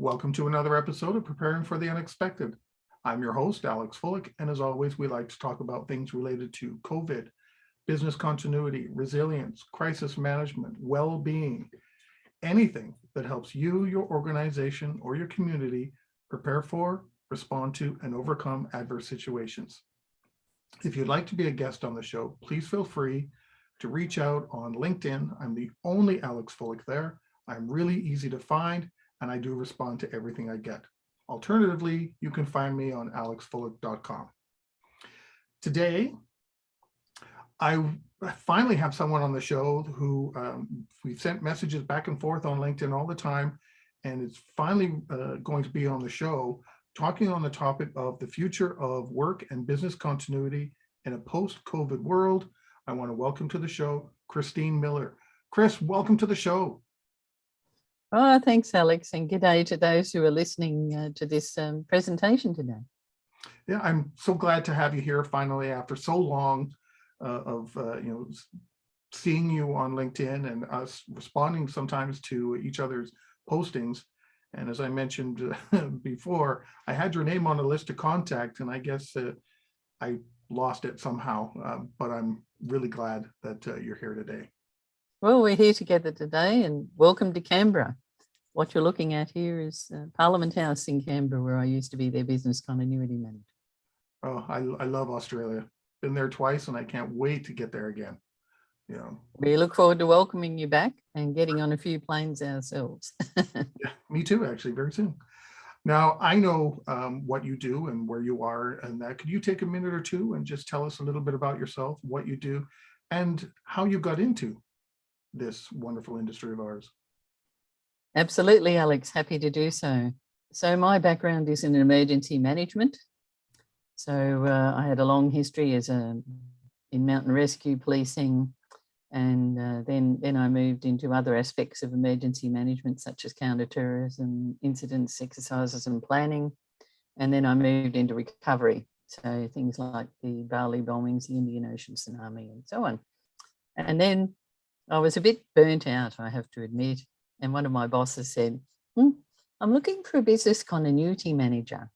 Welcome to another episode of Preparing for the Unexpected. I'm your host, Alex Fullick, and as always, we like to talk about things related to COVID, business continuity, resilience, crisis management, well-being, anything that helps you, your organization, or your community prepare for, respond to, and overcome adverse situations. If you'd like to be a guest on the show, please feel free to reach out on LinkedIn. I'm the only Alex Fullick there. I'm really easy to find, and I do respond to everything I get. Alternatively, you can find me on alexfullick.com. Today, I finally have someone on the show who we've sent messages back and forth on LinkedIn all the time, and it's finally going to be on the show talking on the topic of the future of work and business continuity in a post-COVID world. I want to welcome to the show, Christine Miller. Chris, welcome to the show. Oh, thanks, Alex, and good day to those who are listening to this presentation today. Yeah, I'm so glad to have you here finally after so long of seeing you on LinkedIn and us responding sometimes to each other's postings. And as I mentioned before, I had your name on a list of contact, and I guess I lost it somehow, but I'm really glad that you're here today. Well, we're here together today, and welcome to Canberra. What you're looking at here is Parliament House in Canberra, where I used to be their business continuity manager. Oh, I love Australia. Been there twice, and I can't wait to get there again. You know, we look forward to welcoming you back and getting on a few planes ourselves. Yeah, me too, actually, very soon. Now, I know what you do and where you are, and that could you take a minute or two and just tell us a little bit about yourself, what you do, and how you got into this wonderful industry of ours? Absolutely, Alex, happy to do so. So my background is in emergency management. So I had a long history in mountain rescue policing, and then I moved into other aspects of emergency management, such as counterterrorism, incidents, exercises, and planning. And then I moved into recovery, so things like the Bali bombings, the Indian Ocean tsunami, and so on. And then I was a bit burnt out, I have to admit. And one of my bosses said, I'm looking for a business continuity manager.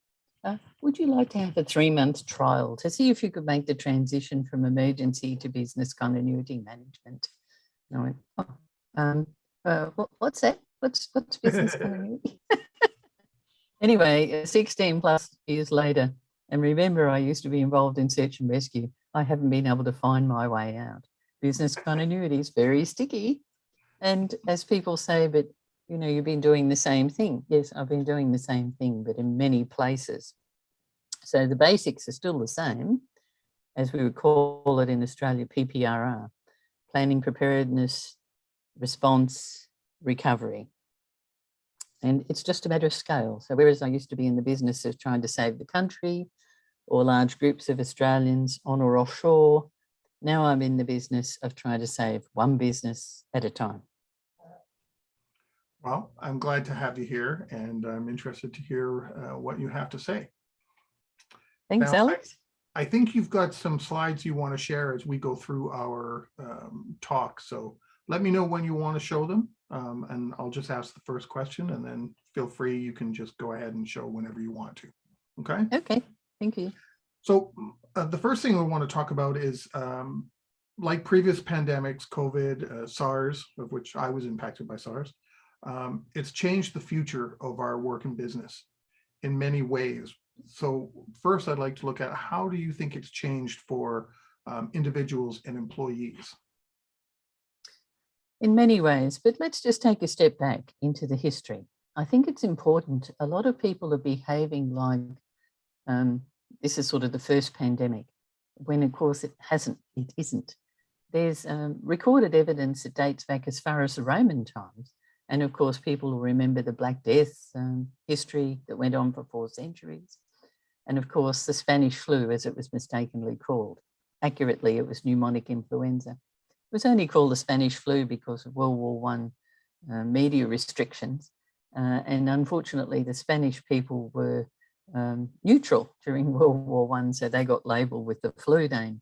Would you like to have a 3-month trial to see if you could make the transition from emergency to business continuity management? And I went, what's that? What's business continuity? Anyway, 16 plus years later, and remember, I used to be involved in search and rescue. I haven't been able to find my way out. Business continuity is very sticky. And as people say, but you've been doing the same thing. Yes, I've been doing the same thing, but in many places. So the basics are still the same, as we would call it in Australia, PPRR, planning, preparedness, response, recovery. And it's just a matter of scale. So whereas I used to be in the business of trying to save the country or large groups of Australians on or offshore, now I'm in the business of trying to save one business at a time. Well, I'm glad to have you here, and I'm interested to hear what you have to say. Thanks, now, Alex. I think you've got some slides you want to share as we go through our talk. So let me know when you want to show them, and I'll just ask the first question, and then feel free, you can just go ahead and show whenever you want to. Okay? Okay, thank you. So the first thing we want to talk about is, like previous pandemics, COVID, SARS, of which I was impacted by SARS, it's changed the future of our work and business in many ways. So first, I'd like to look at how do you think it's changed for individuals and employees? In many ways, but let's just take a step back into the history. I think it's important. A lot of people are behaving like this is sort of the first pandemic, when of course it isn't. There's recorded evidence that dates back as far as the Roman times. And of course, people will remember the Black Death history that went on for 4 centuries. And of course, the Spanish flu, as it was mistakenly called. Accurately, it was pneumonic influenza. It was only called the Spanish flu because of World War I media restrictions. And unfortunately, the Spanish people were neutral during World War I, so they got labelled with the flu name.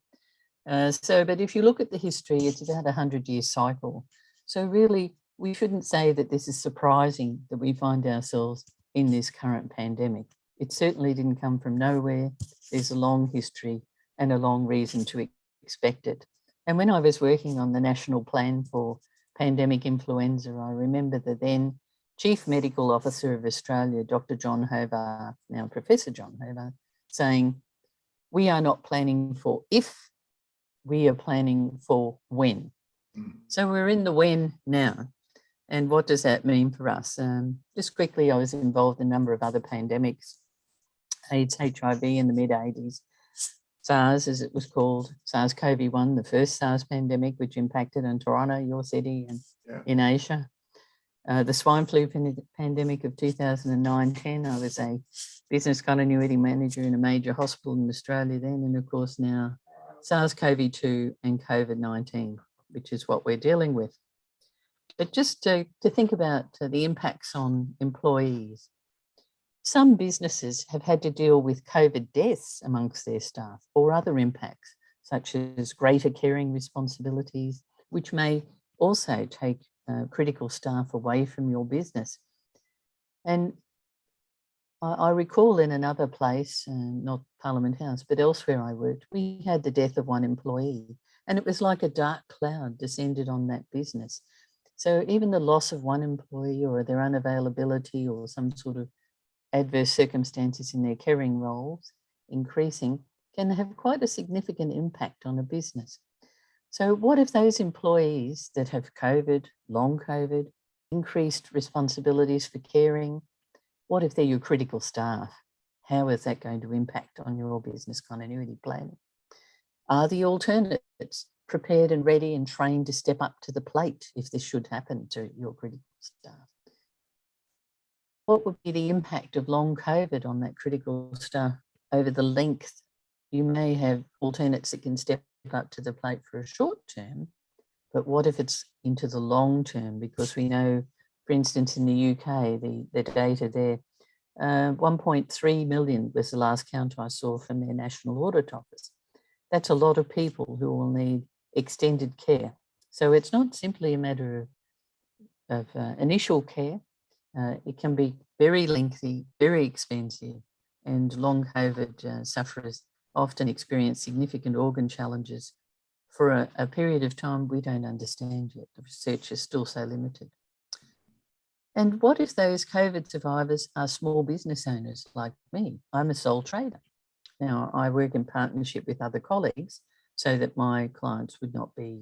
But if you look at the history, it's about a 100-year cycle. So really, we shouldn't say that this is surprising that we find ourselves in this current pandemic. It certainly didn't come from nowhere. There's a long history and a long reason to expect it. And when I was working on the National Plan for Pandemic Influenza, I remember the then Chief Medical Officer of Australia, Dr. John Hobart, now Professor John Hobart, saying, we are not planning for if, we are planning for when. So we're in the when now. And what does that mean for us? Just quickly, I was involved in a number of other pandemics, AIDS, HIV in the mid-80s, SARS as it was called, SARS-CoV-1, the first SARS pandemic, which impacted on Toronto, your city, and in Asia. The swine flu pandemic of 2009-10, I was a business continuity manager in a major hospital in Australia then, and of course now SARS-CoV-2 and COVID-19, which is what we're dealing with. But just to think about the impacts on employees, some businesses have had to deal with COVID deaths amongst their staff or other impacts, such as greater caring responsibilities, which may also take critical staff away from your business. And I recall in another place, not Parliament House, but elsewhere I worked, we had the death of one employee, and it was like a dark cloud descended on that business. So even the loss of one employee or their unavailability or some sort of adverse circumstances in their caring roles increasing can have quite a significant impact on a business. So what if those employees that have COVID, long COVID, increased responsibilities for caring, what if they're your critical staff? How is that going to impact on your business continuity planning? Are the alternates prepared and ready and trained to step up to the plate if this should happen to your critical staff? What would be the impact of long COVID on that critical staff over the length? You may have alternates that can step up to the plate for a short term, but what if it's into the long term? Because we know, for instance, in the UK, the data there, 1.3 million was the last count I saw from their National Audit Office. That's a lot of people who will need extended care. So it's not simply a matter of initial care. It can be very lengthy, very expensive, and long COVID sufferers often experience significant organ challenges for a period of time we don't understand yet. The research is still so limited. And what if those COVID survivors are small business owners like me? I'm a sole trader. Now, I work in partnership with other colleagues so that my clients would not be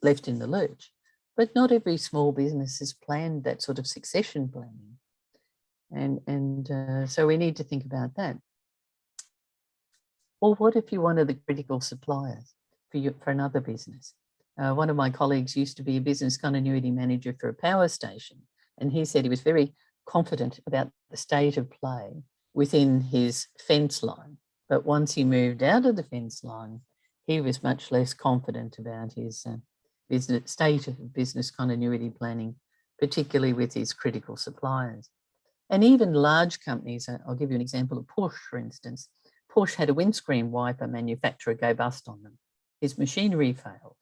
left in the lurch. But not every small business has planned that sort of succession planning. And so we need to think about that. Or what if you're one of the critical suppliers for another business? One of my colleagues used to be a business continuity manager for a power station, and he said he was very confident about the state of play within his fence line. But once he moved out of the fence line, he was much less confident about his state of business continuity planning, particularly with his critical suppliers. And even large companies, I'll give you an example of Porsche, for instance. Porsche had a windscreen wiper manufacturer go bust on them. His machinery failed,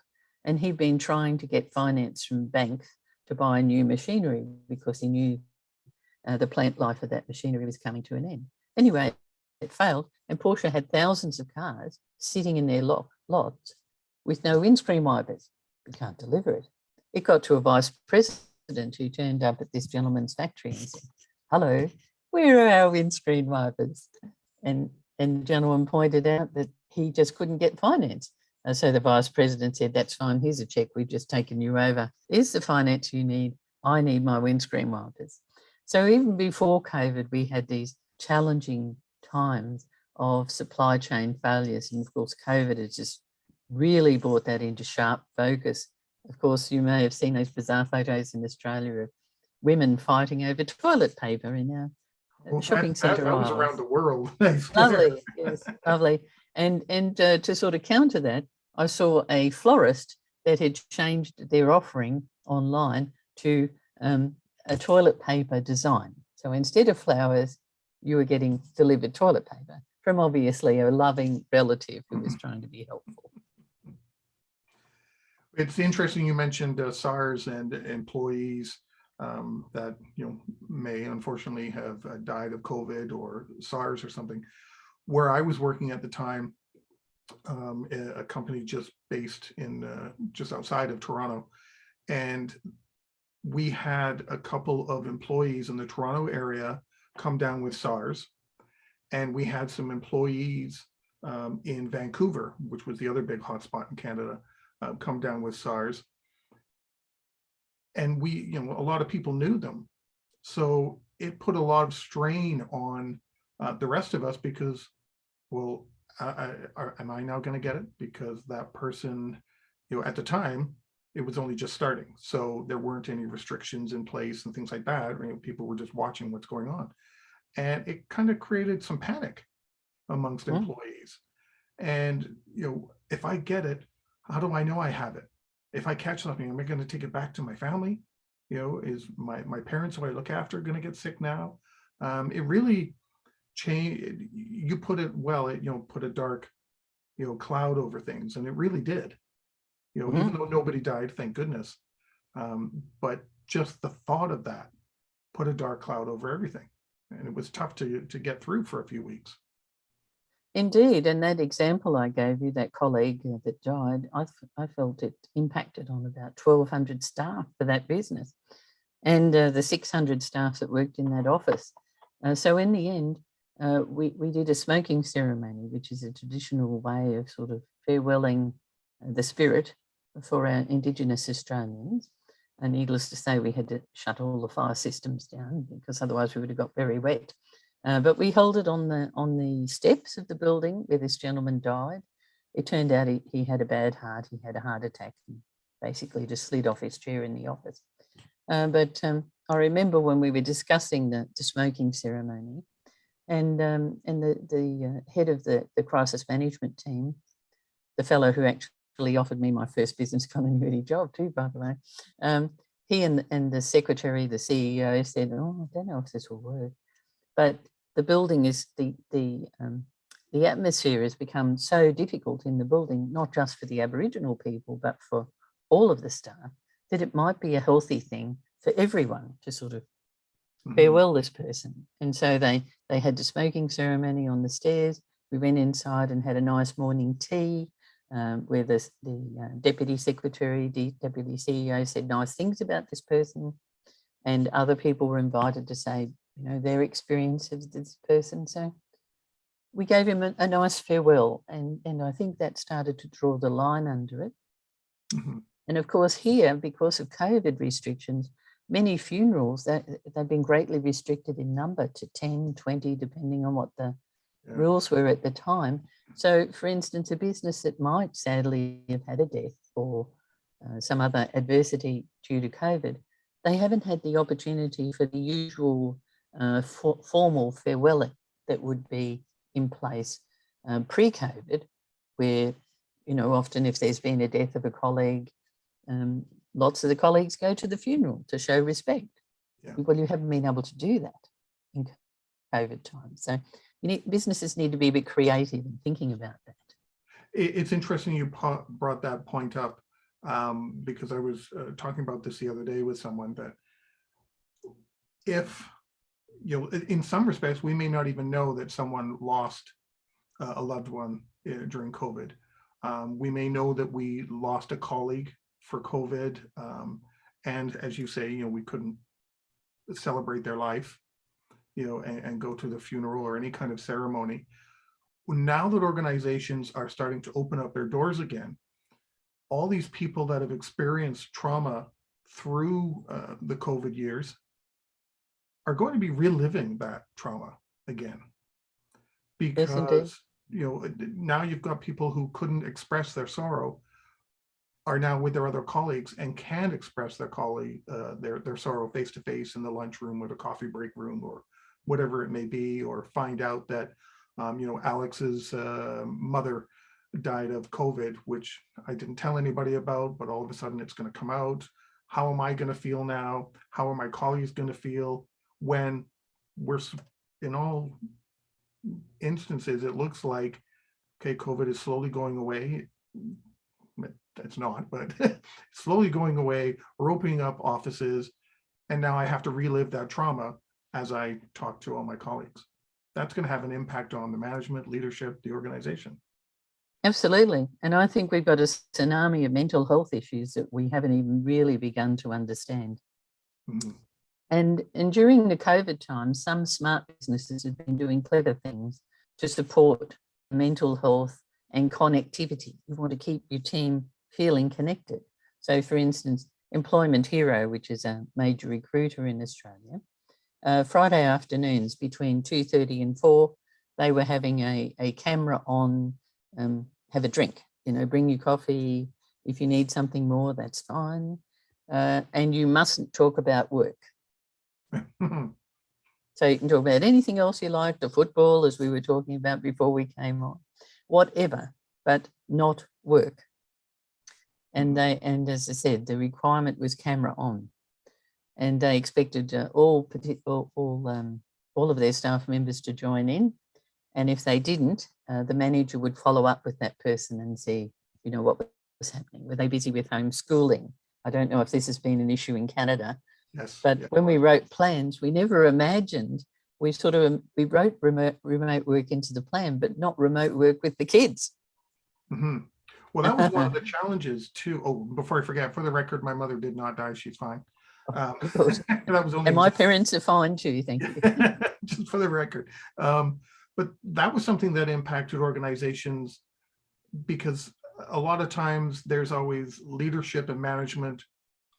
and he'd been trying to get finance from banks to buy new machinery because he knew the plant life of that machinery was coming to an end. Anyway, it failed, and Porsche had thousands of cars sitting in their lots with no windscreen wipers. We can't deliver it. It got to a vice president who turned up at this gentleman's factory and said, "Hello, where are our windscreen wipers?" And the gentleman pointed out that he just couldn't get finance. So the vice president said, "That's fine, here's a check, we've just taken you over. Here's the finance you need. I need my windscreen wipers." So even before COVID, we had these challenging times of supply chain failures. And of course, COVID has just really brought that into sharp focus. Of course, you may have seen those bizarre photos in Australia of women fighting over toilet paper in our shopping centre that was aisles. around the world. Lovely, yes, lovely. And to sort of counter that, I saw a florist that had changed their offering online to a toilet paper design. So instead of flowers, you were getting delivered toilet paper from obviously a loving relative who was trying to be helpful. It's interesting you mentioned SARS and employees. that may unfortunately have died of COVID or SARS or something. Where I was working at the time, a company just based in just outside of Toronto, and we had a couple of employees in the Toronto area come down with SARS, and we had some employees in Vancouver, which was the other big hotspot in Canada, come down with SARS. And we, a lot of people knew them. So it put a lot of strain on the rest of us because, well, am I now going to get it? Because that person, at the time, it was only just starting. So there weren't any restrictions in place and things like that. People were just watching what's going on. And it kind of created some panic amongst employees. And, if I get it, how do I know I have it? If I catch something, am I going to take it back to my family? Is my parents who I look after going to get sick now? It really changed. You put it well, it, put a dark, cloud over things. And it really did, even though nobody died, thank goodness. But just the thought of that put a dark cloud over everything. And it was tough to get through for a few weeks. Indeed, and that example I gave you, that colleague that died, I felt it impacted on about 1,200 staff for that business, and the 600 staff that worked in that office. So in the end, we did a smoking ceremony, which is a traditional way of sort of farewelling the spirit for our Indigenous Australians. And needless to say, we had to shut all the fire systems down because otherwise we would have got very wet. But we held it on the steps of the building where this gentleman died. It turned out he had a bad heart. He had a heart attack and basically just slid off his chair in the office. But I remember when we were discussing the smoking ceremony, and the head of the crisis management team, the fellow who actually offered me my first business continuity job too, by the way, he and the secretary, the CEO, said, "Oh, I don't know if this will work." But the building is the atmosphere has become so difficult in the building, not just for the Aboriginal people, but for all of the staff, that it might be a healthy thing for everyone to sort of farewell this person. And so they had the smoking ceremony on the stairs. We went inside and had a nice morning tea where the deputy secretary, the deputy CEO said nice things about this person, and other people were invited to say, their experience of this person. So we gave him a nice farewell, and I think that started to draw the line under it. And of course here, because of COVID restrictions, many funerals, they've been greatly restricted in number to 10, 20, depending on what the rules were at the time. So for instance, a business that might sadly have had a death or some other adversity due to COVID, they haven't had the opportunity for the usual formal farewelling that would be in place pre-COVID, where, often if there's been a death of a colleague, lots of the colleagues go to the funeral to show respect. Well, you haven't been able to do that in COVID time. So businesses need to be a bit creative in thinking about that. It's interesting you brought that point up because I was talking about this the other day with someone, that if, in some respects, we may not even know that someone lost a loved one during COVID. We may know that we lost a colleague for COVID. And as you say, we couldn't celebrate their life, and go to the funeral or any kind of ceremony. Now that organizations are starting to open up their doors again, all these people that have experienced trauma through the COVID years are going to be reliving that trauma again. Because, now you've got people who couldn't express their sorrow are now with their other colleagues and can express their sorrow face to face in the lunchroom or the coffee break room or whatever it may be, or find out that Alex's mother died of COVID, which I didn't tell anybody about, but all of a sudden it's going to come out. How am I going to feel now? How are my colleagues going to feel when we're, in all instances, it looks like, okay, COVID is slowly going away. It's not, but slowly going away. We're opening up offices, And now I have to relive that trauma as I talk to all my colleagues. That's going to have an impact on the management, leadership, the organization. Absolutely. And I think we've got a tsunami of mental health issues that we haven't even really begun to understand. Mhm. And during the COVID time, some smart businesses have been doing clever things to support mental health and connectivity. You want to keep your team feeling connected. So for instance, Employment Hero, which is a major recruiter in Australia, Friday afternoons between 2:30 and 4, they were having a camera on, have a drink, bring your coffee. If you need something more, that's fine. And you mustn't talk about work. So you can talk about anything else you like, the football, as we were talking about before we came on, whatever, but not work. And as I said, the requirement was camera on, and they expected all of their staff members to join in. And if they didn't, the manager would follow up with that person and see, what was happening. Were they busy with homeschooling? I don't know if this has been an issue in Canada. Yes. But when we wrote plans, we never imagined, we wrote remote work into the plan, but not remote work with the kids. Mm-hmm. Well, that was one of the challenges too. Oh, before I forget, for the record, my mother did not die. She's fine. Of course. That was only and my parents are fine too, thank you. Just for the record. But that was something that impacted organizations, because a lot of times there's always leadership and management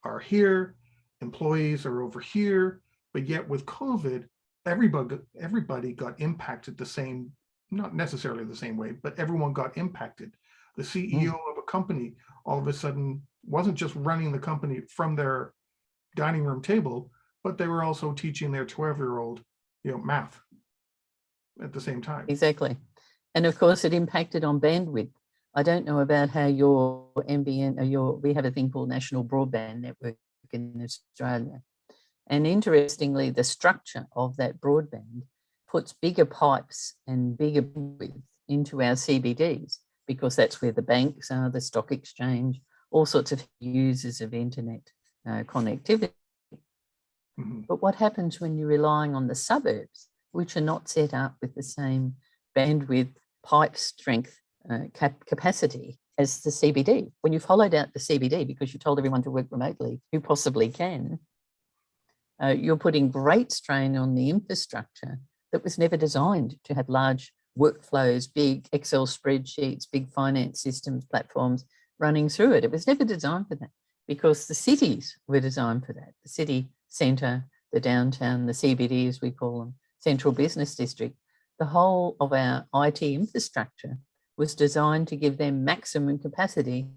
are here, employees are over here, but yet with COVID, everybody got impacted the same, not necessarily the same way, but everyone got impacted. The CEO of a company all of a sudden wasn't just running the company from their dining room table, but they were also teaching their 12-year-old, math at the same time. Exactly. And of course it impacted on bandwidth. I don't know about how your NBN or we have a thing called National Broadband Network in Australia. And interestingly, the structure of that broadband puts bigger pipes and bigger width into our CBDs, because that's where the banks are, the stock exchange, all sorts of users of internet connectivity. Mm-hmm. But what happens when you're relying on the suburbs, which are not set up with the same bandwidth, pipe strength, capacity as the CBD? When you've hollowed out the CBD because you told everyone to work remotely, who possibly can, you're putting great strain on the infrastructure that was never designed to have large workflows, big Excel spreadsheets, big finance systems, platforms running through it. It was never designed for that, because the cities were designed for that. The city centre, the downtown, the CBD as we call them, central business district, the whole of our IT infrastructure was designed to give them maximum capacity,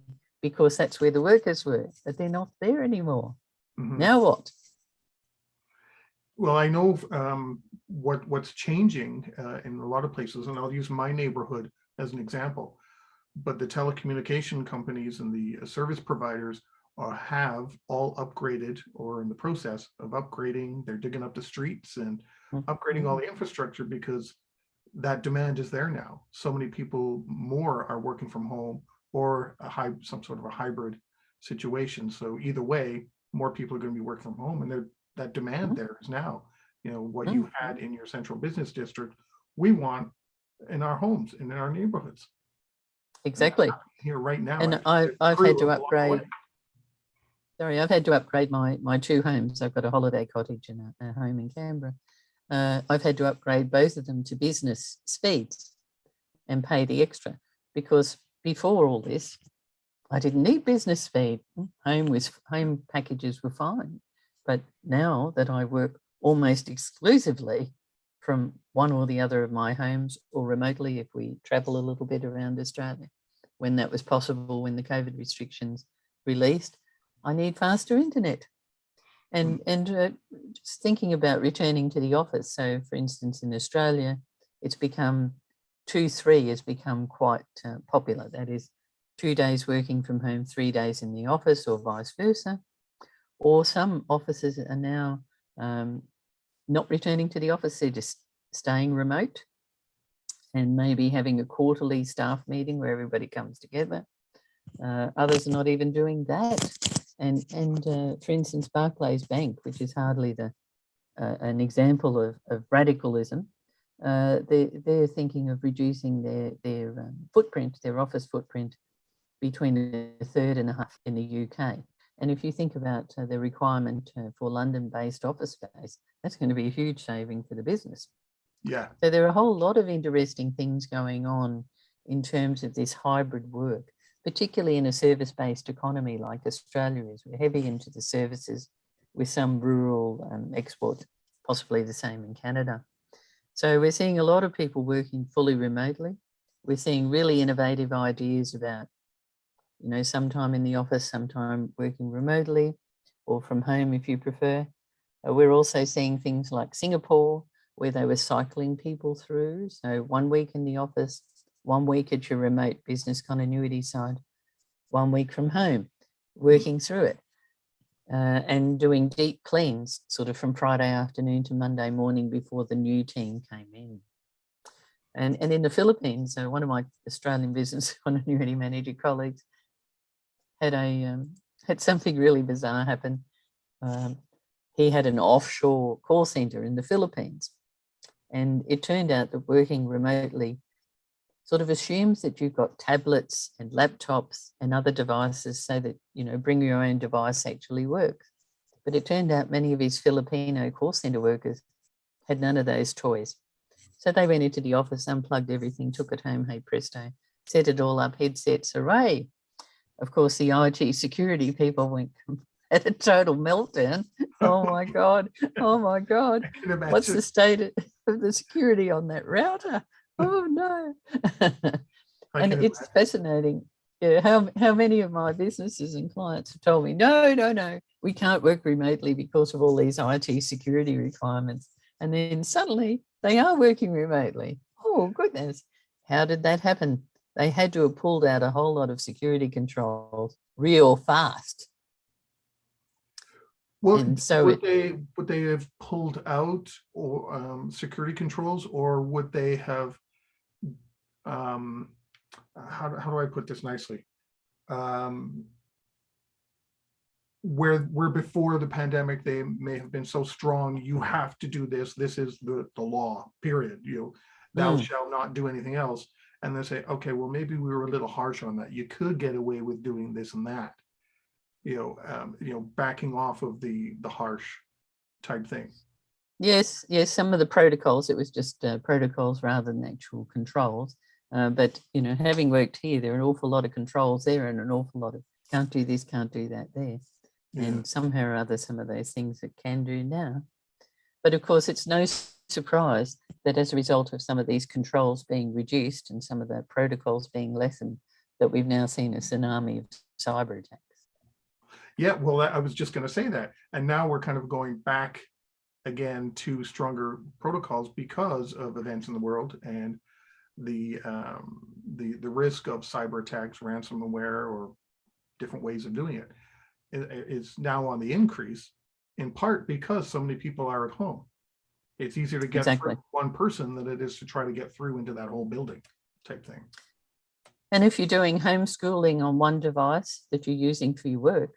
because that's where the workers were, but they're not there anymore. Mm-hmm. Now what? Well, I know what's changing in a lot of places, and I'll use my neighborhood as an example, but the telecommunication companies and the service providers have all upgraded or in the process of upgrading. They're digging up the streets and upgrading all the infrastructure, because that demand is there now. So many people more are working from home, or some sort of a hybrid situation. So either way, more people are going to be working from home, and that demand there is now. What you had in your central business district, we want in our homes and in our neighborhoods. Exactly. Here right now. And I've had to upgrade. Sorry, I've had to upgrade my two homes. I've got a holiday cottage and a home in Canberra. I've had to upgrade both of them to business speeds and pay the extra, because before all this, I didn't need business speed. Home packages were fine. But now that I work almost exclusively from one or the other of my homes, or remotely if we travel a little bit around Australia, when that was possible, when the COVID restrictions released, I need faster internet. And just thinking about returning to the office. So for instance, in Australia, it's become 2-3 has become quite popular. That is 2 days working from home, 3 days in the office, or vice versa. Or some offices are now not returning to the office, they're just staying remote, and maybe having a quarterly staff meeting where everybody comes together. Others are not even doing that. And for instance, Barclays Bank, which is hardly an example of radicalism, they're thinking of reducing their footprint, their office footprint, between a third and a half in the UK. And if you think about the requirement for London-based office space, that's going to be a huge saving for the business. Yeah. So there are a whole lot of interesting things going on in terms of this hybrid work, particularly in a service-based economy like Australia is. We're heavy into the services with some rural export, possibly the same in Canada. So we're seeing a lot of people working fully remotely. We're seeing really innovative ideas about, sometime in the office, sometime working remotely or from home if you prefer. We're also seeing things like Singapore, where they were cycling people through. So 1 week in the office, 1 week at your remote business continuity side, 1 week from home, working through it. And doing deep cleans sort of from Friday afternoon to Monday morning before the new team came in. And in the Philippines, one of my Australian business continuity manager colleagues had something really bizarre happen. He had an offshore call center in the Philippines. And it turned out that working remotely sort of assumes that you've got tablets and laptops and other devices so that, bring your own device actually works. But it turned out many of his Filipino call center workers had none of those toys. So they went into the office, unplugged everything, took it home, hey presto, set it all up, headsets, hooray. Of course, the IT security people went at a total meltdown. Oh my God, oh my God. What's the state of the security on that router? Oh no. And it's fascinating how many of my businesses and clients have told me, no, we can't work remotely because of all these IT security requirements. And then suddenly they are working remotely. Oh goodness, how did that happen? They had to have pulled out a whole lot of security controls real fast. Well, and so would they have pulled out or security controls, or would they have how do I put this nicely? Where before the pandemic they may have been so strong, you have to do this. This is the law. Period. Thou shalt not do anything else. And they say, okay, well maybe we were a little harsh on that. You could get away with doing this and that. Backing off of the harsh type thing. Yes, some of the protocols, it was just protocols rather than actual controls. But, having worked here, there are an awful lot of controls there and an awful lot of can't do this, can't do that there. Yeah. And somehow or other, some of those things it can do now. But of course, it's no surprise that as a result of some of these controls being reduced and some of the protocols being lessened, that we've now seen a tsunami of cyber attacks. Yeah, well, I was just going to say that. And now we're kind of going back again to stronger protocols because of events in the world and the risk of cyber attacks, ransomware, or different ways of doing it is now on the increase, in part because so many people are at home. It's easier to get through one person than it is to try to get through into that whole building type thing. And if you're doing homeschooling on one device that you're using for your work,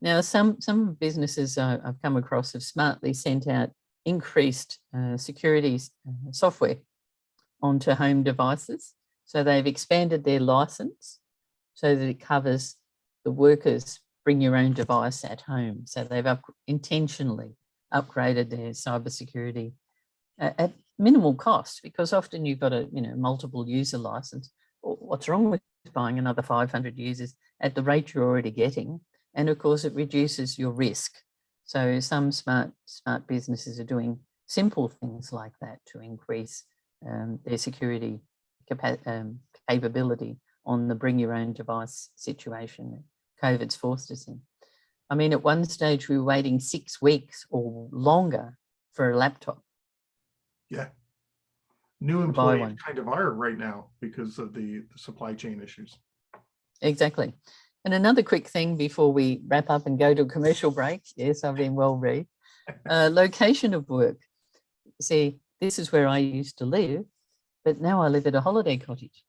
Now, some businesses I've come across have smartly sent out increased security software onto home devices. So they've expanded their license so that it covers the workers bring your own device at home. So they've intentionally upgraded their cybersecurity at minimal cost, because often you've got a multiple user license. What's wrong with buying another 500 users at the rate you're already getting? And of course, it reduces your risk. So some smart businesses are doing simple things like that to increase their security capability on the bring your own device situation that COVID's forced us in. I mean, at one stage, we were waiting 6 weeks or longer for a laptop. Yeah. New employees kind of are right now because of the supply chain issues. Exactly. And another quick thing before we wrap up and go to a commercial break. Yes, I've been well read. Location of work. See, this is where I used to live, but now I live at a holiday cottage.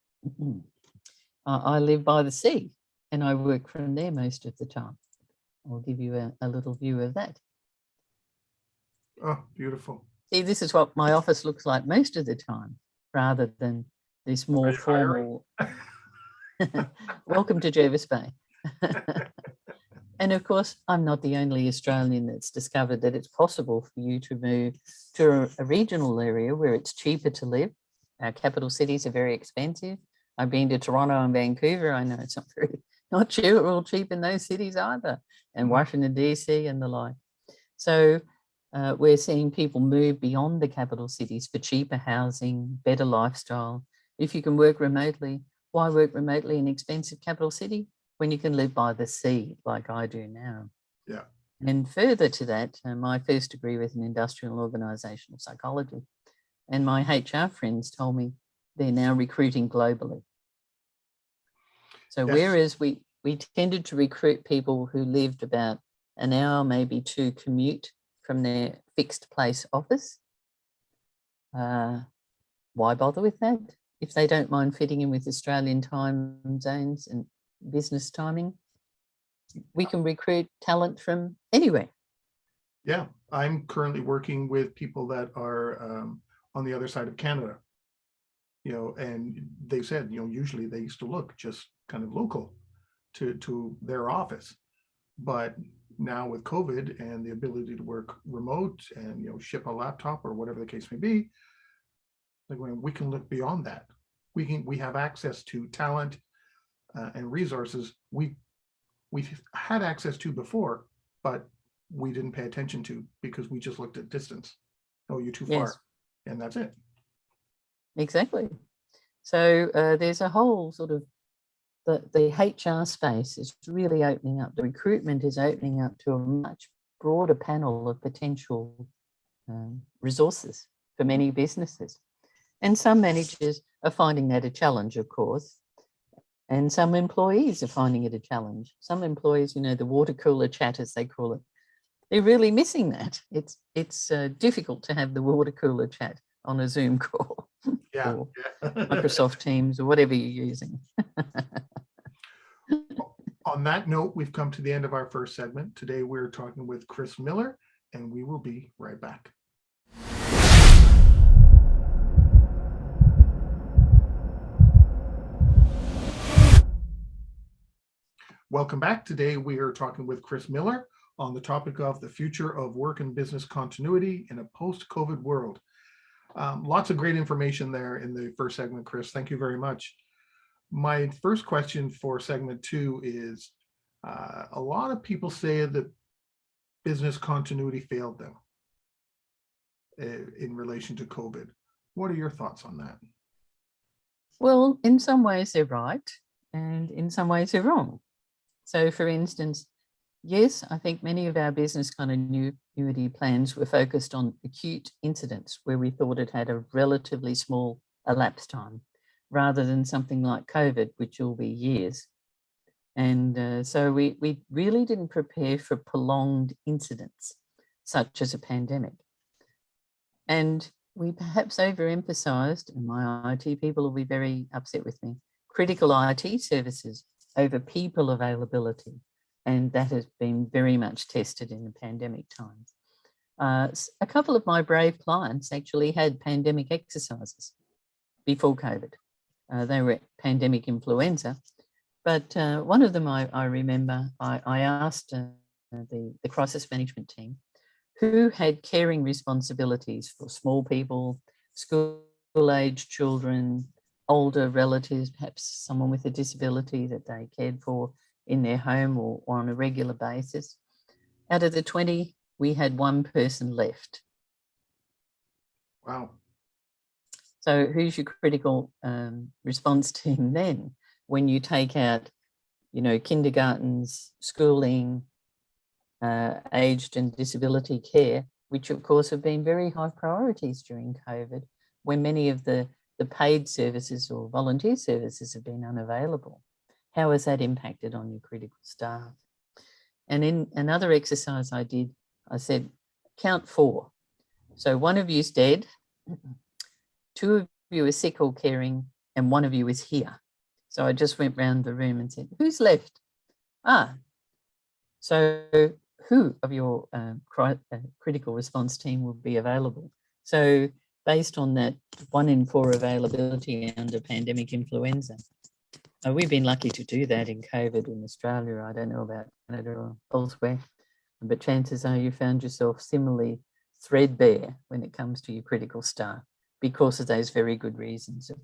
I live by the sea, and I work from there most of the time. I'll give you a little view of that. Oh, beautiful. See, this is what my office looks like most of the time, rather than this more formal. Welcome to Jervis Bay. And of course, I'm not the only Australian that's discovered that it's possible for you to move to a regional area where it's cheaper to live. Our capital cities are very expensive. I've been to Toronto and Vancouver. I know it's not cheap in those cities either, and Washington, DC and the like. So we're seeing people move beyond the capital cities for cheaper housing, better lifestyle. If you can work remotely, why work remotely in an expensive capital city when you can live by the sea like I do now? Yeah. And further to that, my first degree was in industrial and organisational psychology. And my HR friends told me they're now recruiting globally. So whereas we tended to recruit people who lived about an hour, maybe two commute from their fixed place office, why bother with that? If they don't mind fitting in with Australian time zones and business timing, we can recruit talent from anywhere. Yeah, I'm currently working with people that are on the other side of Canada, and they said, usually they used to look just kind of local to their office. But now with COVID and the ability to work remote and, ship a laptop or whatever the case may be, like we can look beyond that. We have access to talent and resources we've had access to before, but we didn't pay attention to because we just looked at distance. Oh, you're too far, and that's it. Exactly. So there's a whole sort of the HR space is really opening up. The recruitment is opening up to a much broader panel of potential resources for many businesses. And some managers are finding that a challenge, of course. And some employees are finding it a challenge. Some employees, the water cooler chat, as they call it, they're really missing that. It's difficult to have the water cooler chat on a Zoom call or Microsoft Teams or whatever you're using. On that note, we've come to the end of our first segment. Today, we're talking with Chris Miller, and we will be right back. Welcome back. Today, we are talking with Chris Miller on the topic of the future of work and business continuity in a post-COVID world. Lots of great information there in the first segment, Chris. Thank you very much. My first question for segment 2 is, a lot of people say that business continuity failed them in relation to COVID. What are your thoughts on that? Well, in some ways they're right, and in some ways they're wrong. So, for instance, yes, I think many of our business continuity plans were focused on acute incidents where we thought it had a relatively small elapsed time, rather than something like COVID, which will be years. And so we really didn't prepare for prolonged incidents, such as a pandemic. And we perhaps overemphasized, and my IT people will be very upset with me, critical IT services over people availability. And that has been very much tested in the pandemic times. A couple of my brave clients actually had pandemic exercises before COVID. They were pandemic influenza. But one of them, I remember, I asked the crisis management team who had caring responsibilities for small people, school-aged children, older relatives, perhaps someone with a disability that they cared for in their home or on a regular basis. Out of the 20, we had one person left. Wow. So who's your critical response team then? When you take out, kindergartens, schooling, aged and disability care, which of course have been very high priorities during COVID, when many of the paid services or volunteer services have been unavailable. How has that impacted on your critical staff? And in another exercise I did, I said, count 4. So one of you's dead, 2 of you are sick or caring, and 1 of you is here. So I just went round the room and said, who's left? So who of your critical response team will be available? So based on that 1 in 4 availability under pandemic influenza, we've been lucky to do that in COVID in Australia. I don't know about Canada or elsewhere, but chances are you found yourself similarly threadbare when it comes to your critical staff because of those very good reasons of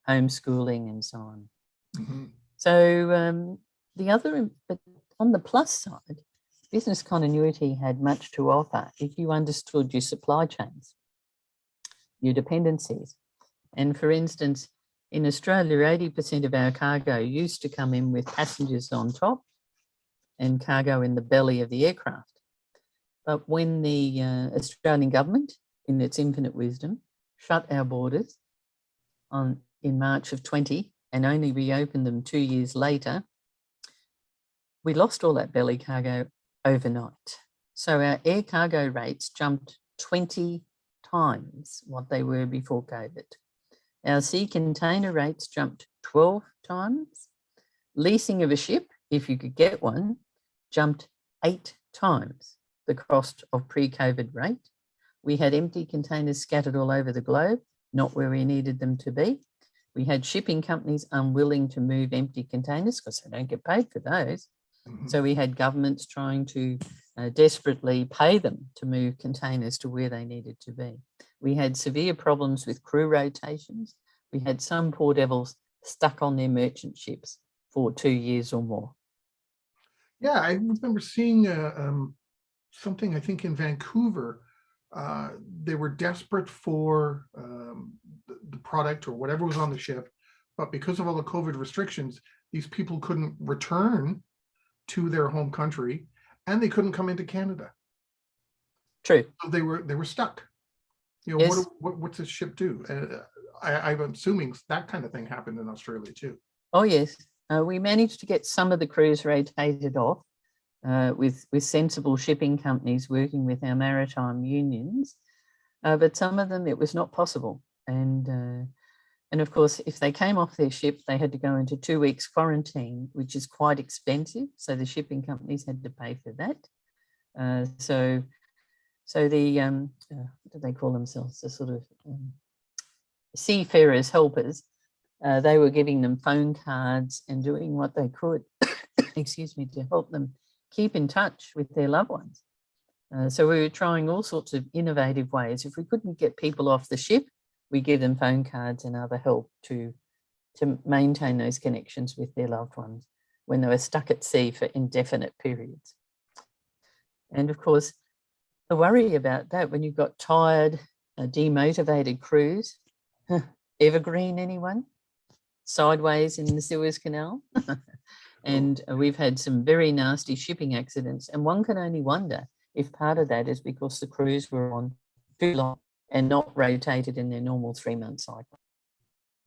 homeschooling and so on. Mm-hmm. So but on the plus side, business continuity had much to offer if you understood your supply chains, your dependencies. And for instance, in Australia, 80% of our cargo used to come in with passengers on top and cargo in the belly of the aircraft. But when the Australian government, in its infinite wisdom, shut our borders in March of 20 and only reopened them 2 years later, we lost all that belly cargo overnight. So our air cargo rates jumped 20 times what they were before COVID. Our sea container rates jumped 12 times. Leasing of a ship, if you could get one, jumped 8 times the cost of pre-COVID rate. We had empty containers scattered all over the globe, not where we needed them to be. We had shipping companies unwilling to move empty containers because they don't get paid for those. Mm-hmm. So we had governments trying to desperately pay them to move containers to where they needed to be. We had severe problems with crew rotations. We had some poor devils stuck on their merchant ships for 2 years or more. Yeah, I remember seeing something, I think in Vancouver. They were desperate for the product or whatever was on the ship, but because of all the COVID restrictions, these people couldn't return to their home country and they couldn't come into Canada. True. So they were stuck. You know, Yes. what's this ship do? I'm assuming that kind of thing happened in Australia too. Oh, yes. We managed to get some of the crews rotated off with sensible shipping companies working with our maritime unions, but some of them it was not possible. And of course, if they came off their ship, they had to go into 2 weeks quarantine, which is quite expensive. So the shipping companies had to pay for that. So the what do they call themselves? The sort of Seafarers Helpers. They were giving them phone cards and doing what they could, excuse me, to help them keep in touch with their loved ones. So we were trying all sorts of innovative ways. If we couldn't get people off the ship, we give them phone cards and other help to maintain those connections with their loved ones when they were stuck at sea for indefinite periods. And of course, the worry about that when you've got tired, demotivated crews, evergreen anyone? Sideways in the Suez Canal? And we've had some very nasty shipping accidents. And one can only wonder if part of that is because the crews were on too long and not rotated in their normal 3-month cycle.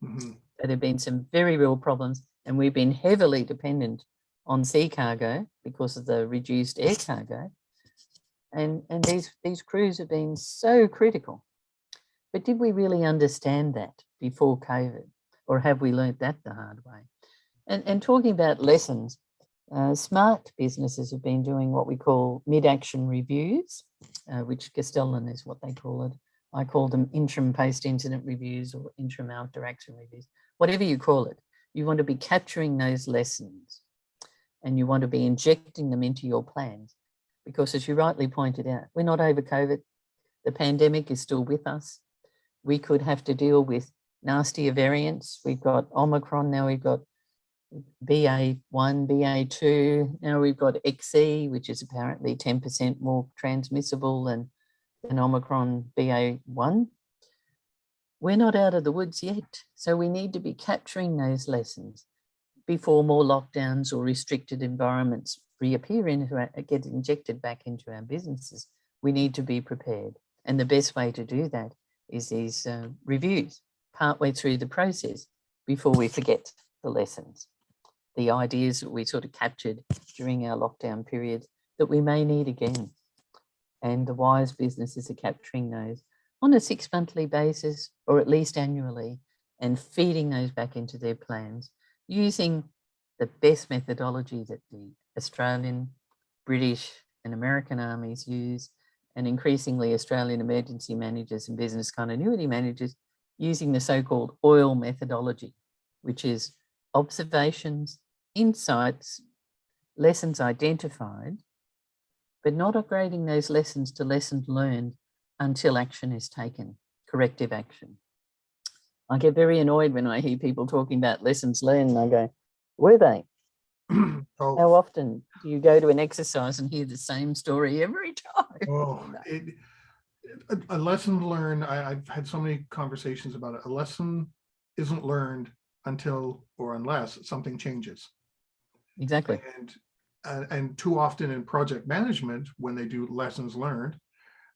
Mm-hmm. There have been some very real problems, and we've been heavily dependent on sea cargo because of the reduced air cargo. And these crews have been so critical. But did we really understand that before COVID, or have we learnt that the hard way? And talking about lessons, smart businesses have been doing what we call mid-action reviews, which Castellan is what they call it. I call them interim post-incident reviews or interim after-action reviews. Whatever you call it, you want to be capturing those lessons and you want to be injecting them into your plans. Because as you rightly pointed out, we're not over COVID. The pandemic is still with us. We could have to deal with nastier variants. We've got Omicron, now we've got BA1, BA2, now we've got XE, which is apparently 10% more transmissible than Omicron BA1. We're not out of the woods yet, so we need to be capturing those lessons before more lockdowns or restricted environments reappear get injected back into our businesses. We need to be prepared. And the best way to do that is these reviews partway through the process before we forget the lessons, the ideas that we sort of captured during our lockdown period that we may need again. And the wise businesses are capturing those on a 6-monthly basis or at least annually and feeding those back into their plans using the best methodology that the Australian, British and American armies use, and increasingly Australian emergency managers and business continuity managers using the so-called O.I.L methodology, which is observations, insights, lessons identified, but not upgrading those lessons to lessons learned until action is taken, corrective action. I get very annoyed when I hear people talking about lessons learned and I go, were they? Oh, How often do you go to an exercise and hear the same story every time? oh, a lesson learned. I've had so many conversations about it. A lesson isn't learned until or unless something changes. Exactly. And too often in project management, when they do lessons learned,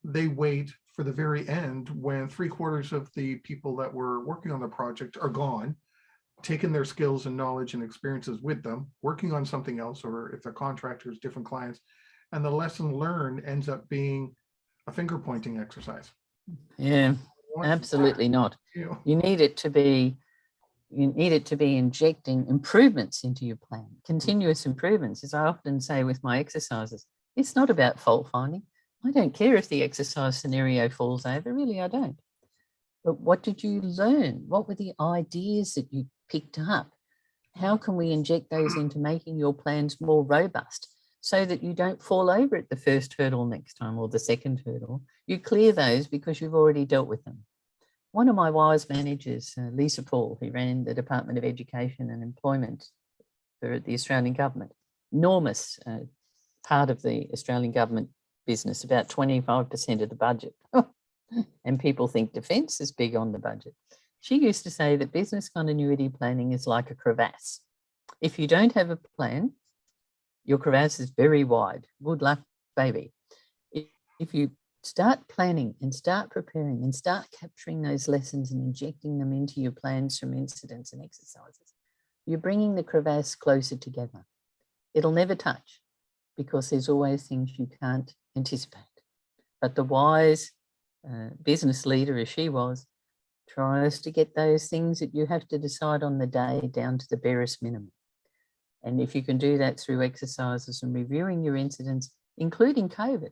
they wait for the very end when 3/4 of the people that were working on the project are gone, taking their skills and knowledge and experiences with them, working on something else, or if they're contractors, different clients, and the lesson learned ends up being a finger pointing exercise. Yeah, absolutely not. You need it to be injecting improvements into your plan, continuous improvements. As I often say with my exercises, it's not about fault finding. I don't care if the exercise scenario falls over, really, I don't. But what did you learn? What were the ideas that you picked up? How can we inject those into making your plans more robust so that you don't fall over at the first hurdle next time or the second hurdle? You clear those because you've already dealt with them. One of my wise managers, Lisa Paul, who ran the Department of Education and Employment for the Australian government, enormous part of the Australian government business, about 25% of the budget. And people think defence is big on the budget. She used to say that business continuity planning is like a crevasse. If you don't have a plan, your crevasse is very wide. Good luck, baby. If you start planning and start preparing and start capturing those lessons and injecting them into your plans from incidents and exercises, you're bringing the crevasse closer together. It'll never touch because there's always things you can't anticipate. But the wise business leader, as she was, tries to get those things that you have to decide on the day down to the barest minimum. And if you can do that through exercises and reviewing your incidents, including COVID,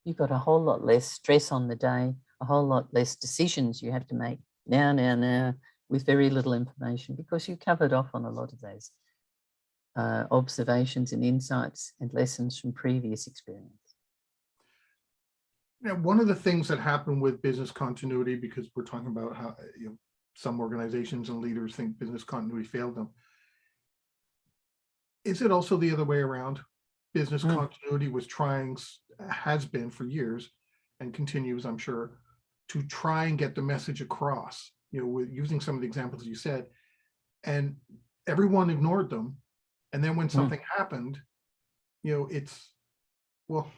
you've got a whole lot less stress on the day, a whole lot less decisions you have to make now, with very little information, because you covered off on a lot of those observations and insights and lessons from previous experience. Now, one of the things that happened with business continuity, because we're talking about how some organizations and leaders think business continuity failed them, is it also the other way around? Business continuity has been for years and continues, I'm sure, to try and get the message across, with using some of the examples you said, and everyone ignored them. And then when something happened, it's, well,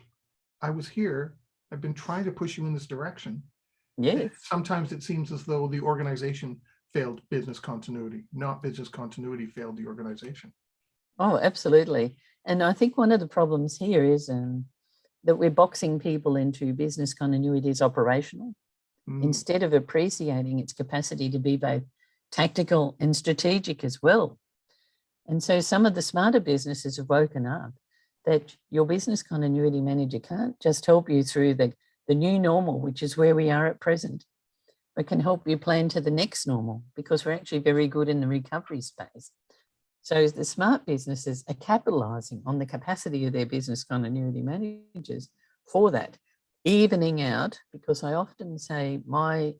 I was here. I've been trying to push you in this direction. Yeah. Sometimes it seems as though the organization failed business continuity, not business continuity failed the organization. Oh, absolutely. And I think one of the problems here is that we're boxing people into business continuity as operational instead of appreciating its capacity to be both tactical and strategic as well. And so some of the smarter businesses have woken up that your business continuity manager can't just help you through the new normal, which is where we are at present, but can help you plan to the next normal, because we're actually very good in the recovery space. So the smart businesses are capitalizing on the capacity of their business continuity managers for that, evening out, because I often say my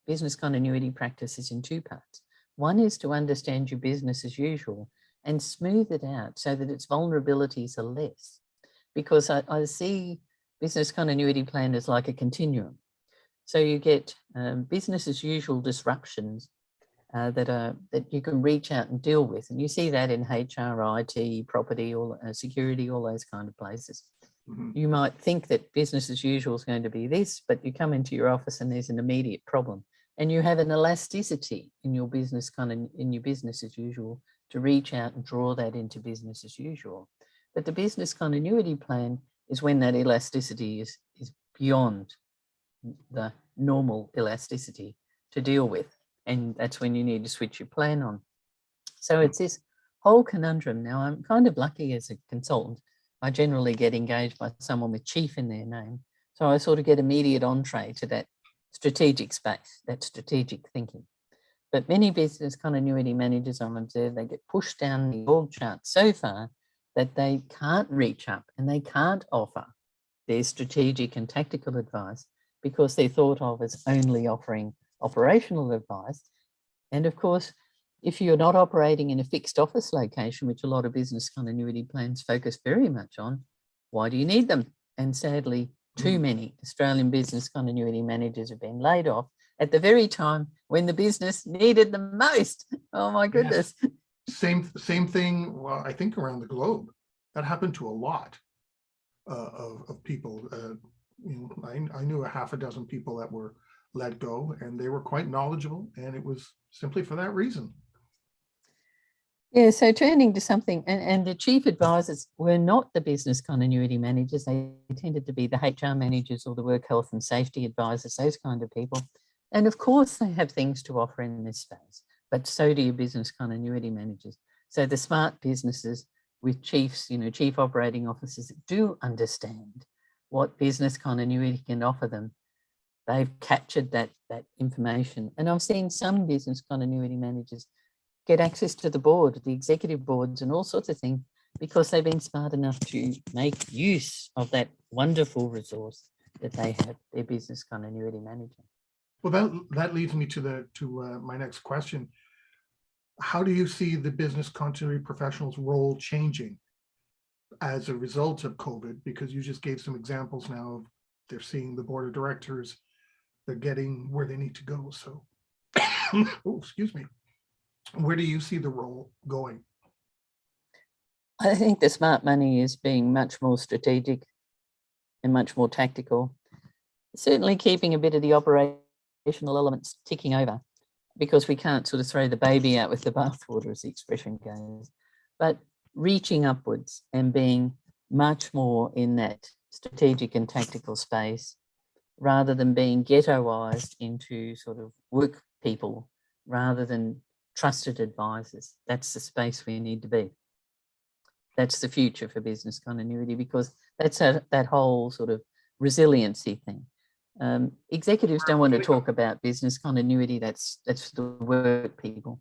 business continuity practice is in two parts. One is to understand your business as usual and smooth it out so that its vulnerabilities are less, because I see business continuity plan as like a continuum. So you get business as usual disruptions that you can reach out and deal with. And you see that in HR, IT, property, security, all those kind of places. You might think that business as usual is going to be this, but you come into your office and there's an immediate problem. And you have an elasticity in your business as usual to reach out and draw that into business as usual. But the business continuity plan is when that elasticity is beyond the normal elasticity to deal with. And that's when you need to switch your plan on. So it's this whole conundrum. Now, I'm kind of lucky as a consultant. I generally get engaged by someone with chief in their name. So I sort of get immediate entree to that strategic space, that strategic thinking. But many business continuity managers, I'm observed, they get pushed down the org chart so far that they can't reach up and they can't offer their strategic and tactical advice because they're thought of as only offering operational advice. And of course, if you're not operating in a fixed office location, which a lot of business continuity plans focus very much on, why do you need them? And sadly, too many Australian business continuity managers have been laid off at the very time when the business needed them most. Oh my goodness. Yes. Same thing, well, I think around the globe. That happened to a lot of people. I knew a half a dozen people that were let go, and they were quite knowledgeable, and it was simply for that reason. Yeah, so turning to something, and the chief advisors were not the business continuity managers. They tended to be the HR managers or the work health and safety advisors, those kind of people. And of course, they have things to offer in this space, but so do your business continuity managers. So the smart businesses with chiefs, chief operating officers do understand what business continuity can offer them. They've captured that information. And I've seen some business continuity managers get access to the board, the executive boards and all sorts of things because they've been smart enough to make use of that wonderful resource that they have, their business continuity manager. Well, that leads me to my next question. How do you see the business continuity professionals' role changing as a result of COVID? Because you just gave some examples now of they're seeing the board of directors, they're getting where they need to go. So, oh, excuse me. Where do you see the role going? I think the smart money is being much more strategic and much more tactical. Certainly keeping a bit of the operational elements ticking over because we can't sort of throw the baby out with the bathwater, as the expression goes, but reaching upwards and being much more in that strategic and tactical space rather than being ghettoized into sort of work people rather than trusted advisors. That's the space we need to be. That's the future for business continuity because that's that whole sort of resiliency thing. Executives don't want to talk about business continuity. That's the work people.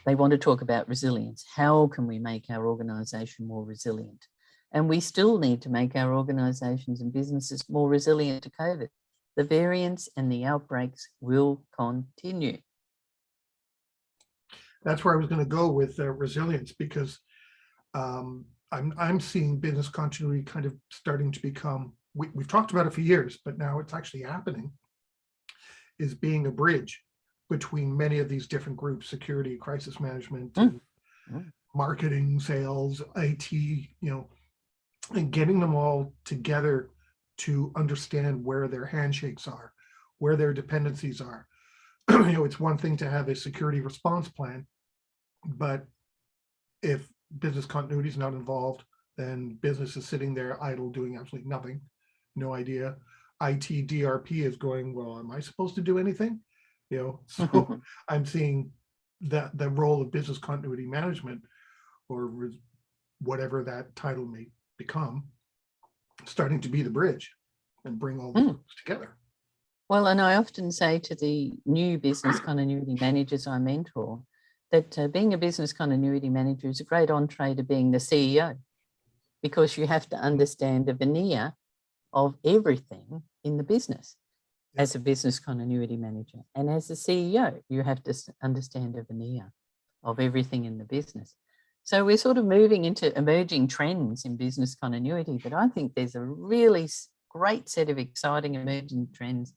They want to talk about resilience. How can we make our organisation more resilient? And we still need to make our organisations and businesses more resilient to COVID. The variants and the outbreaks will continue. That's where I was going to go with resilience because I'm seeing business continuity kind of starting to become, we've talked about it for years, but now it's actually happening, is being a bridge between many of these different groups, security, crisis management, and marketing, sales, IT, and getting them all together to understand where their handshakes are, where their dependencies are. It's one thing to have a security response plan, but if business continuity is not involved, then business is sitting there idle, doing absolutely nothing, no idea. IT DRP is going, well, am I supposed to do anything? So I'm seeing that the role of business continuity management, or whatever that title may become, starting to be the bridge and bring all the groups together. Well, and I often say to the new business continuity managers I mentor that being a business continuity manager is a great entree to being the CEO because you have to understand the veneer of everything in the business as a business continuity manager. And as a CEO, you have to understand the veneer of everything in the business. So we're sort of moving into emerging trends in business continuity, but I think there's a really great set of exciting emerging trends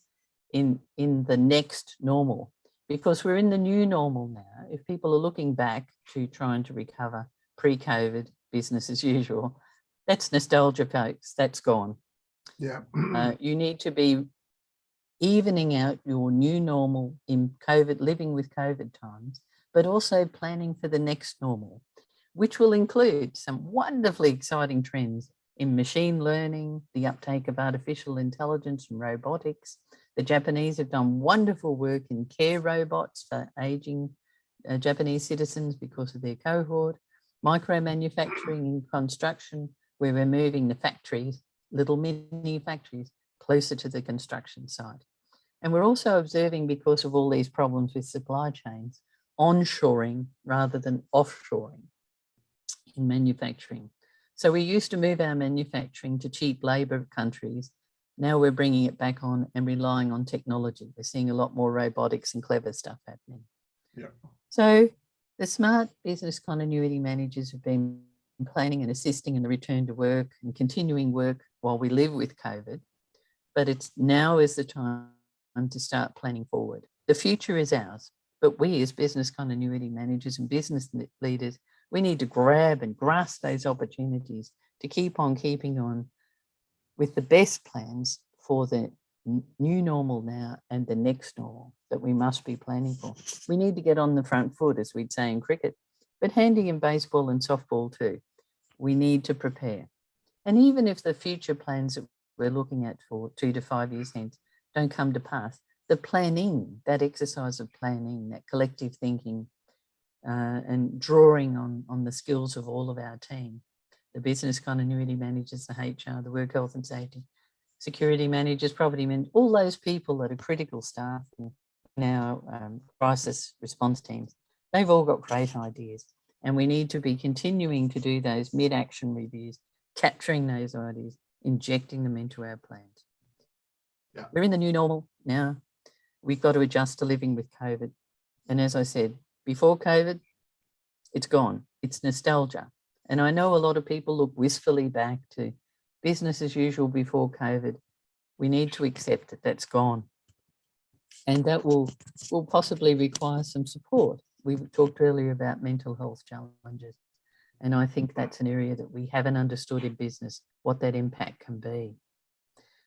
in the next normal, because we're in the new normal now. If people are looking back to trying to recover pre-COVID business as usual, that's nostalgia, folks. That's gone. Yeah. You need to be evening out your new normal in COVID, living with COVID times, but also planning for the next normal, which will include some wonderfully exciting trends in machine learning, the uptake of artificial intelligence and robotics. The Japanese have done wonderful work in care robots for aging Japanese citizens because of their cohort. Micro manufacturing in construction, where we're moving the factories, little mini factories, closer to the construction site. And we're also observing, because of all these problems with supply chains, onshoring rather than offshoring in manufacturing. So we used to move our manufacturing to cheap labour countries. Now we're bringing it back on and relying on technology. We're seeing a lot more robotics and clever stuff happening. Yeah. So the smart business continuity managers have been planning and assisting in the return to work and continuing work while we live with COVID. But it's now is the time to start planning forward. The future is ours, but we as business continuity managers and business leaders, we need to grab and grasp those opportunities to keep on keeping on with the best plans for the new normal now and the next normal that we must be planning for. We need to get on the front foot, as we'd say in cricket, but handy in baseball and softball too. We need to prepare. And even if the future plans that we're looking at for 2 to 5 years hence don't come to pass, the planning, that exercise of planning, that collective thinking, and drawing on the skills of all of our team, the business continuity managers, the HR, the work health and safety, security managers, property managers, all those people that are critical staff in our crisis response teams, they've all got great ideas. And we need to be continuing to do those mid-action reviews, capturing those ideas, injecting them into our plans. Yeah. We're in the new normal now. We've got to adjust to living with COVID. And as I said, before COVID, it's gone. It's nostalgia. And I know a lot of people look wistfully back to business as usual before COVID. We need to accept that that's gone. And that will possibly require some support. We talked earlier about mental health challenges. And I think that's an area that we haven't understood in business, what that impact can be.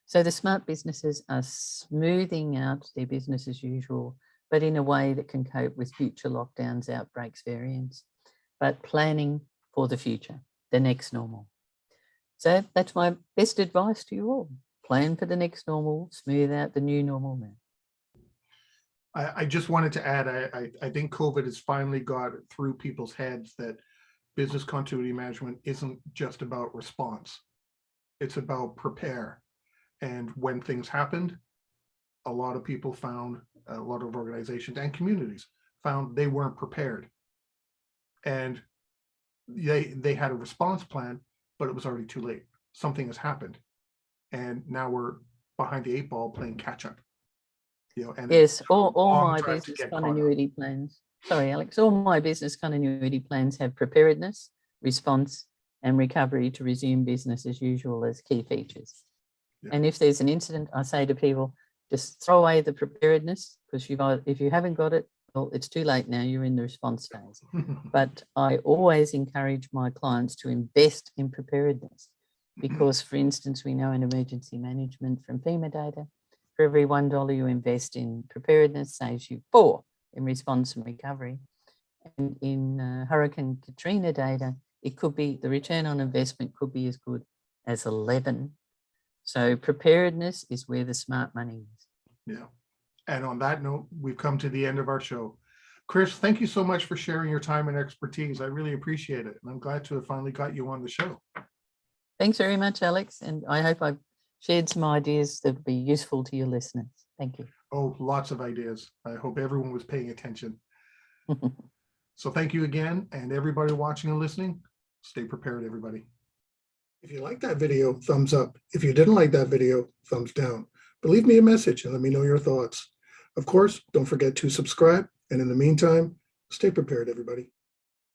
So the smart businesses are smoothing out their business as usual, but in a way that can cope with future lockdowns, outbreaks, variants, but planning for the future, the next normal. So that's my best advice to you all. Plan for the next normal, smooth out the new normal now. I just wanted to add, I think COVID has finally got through people's heads that business continuity management isn't just about response. It's about prepare. And when things happened, a lot of people found, a lot of organizations and communities found they weren't prepared. And they had a response plan, but it was already too late. Something has happened. And now we're behind the 8 ball playing catch up. You know, and yes, all long my drive to business get caught up. continuity plans, sorry, Alex, all my business continuity plans have preparedness, response, and recovery to resume business as usual as key features. Yeah. And if there's an incident, I say to people, just throw away the preparedness, because if you haven't got it, well, it's too late now, you're in the response phase. But I always encourage my clients to invest in preparedness because, for instance, we know in emergency management from FEMA data, for every $1 you invest in preparedness saves you 4 in response and recovery. And in Hurricane Katrina data, it could be, the return on investment could be as good as 11. So preparedness is where the smart money is. Yeah. And on that note, we've come to the end of our show. Chris, thank you so much for sharing your time and expertise. I really appreciate it. And I'm glad to have finally got you on the show. Thanks very much, Alex. And I hope I've shared some ideas that will be useful to your listeners. Thank you. Oh, lots of ideas. I hope everyone was paying attention. So thank you again. And everybody watching and listening, stay prepared, everybody. If you liked that video, thumbs up. If you didn't like that video, thumbs down. But leave me a message and let me know your thoughts. Of course, don't forget to subscribe. And in the meantime, stay prepared, everybody.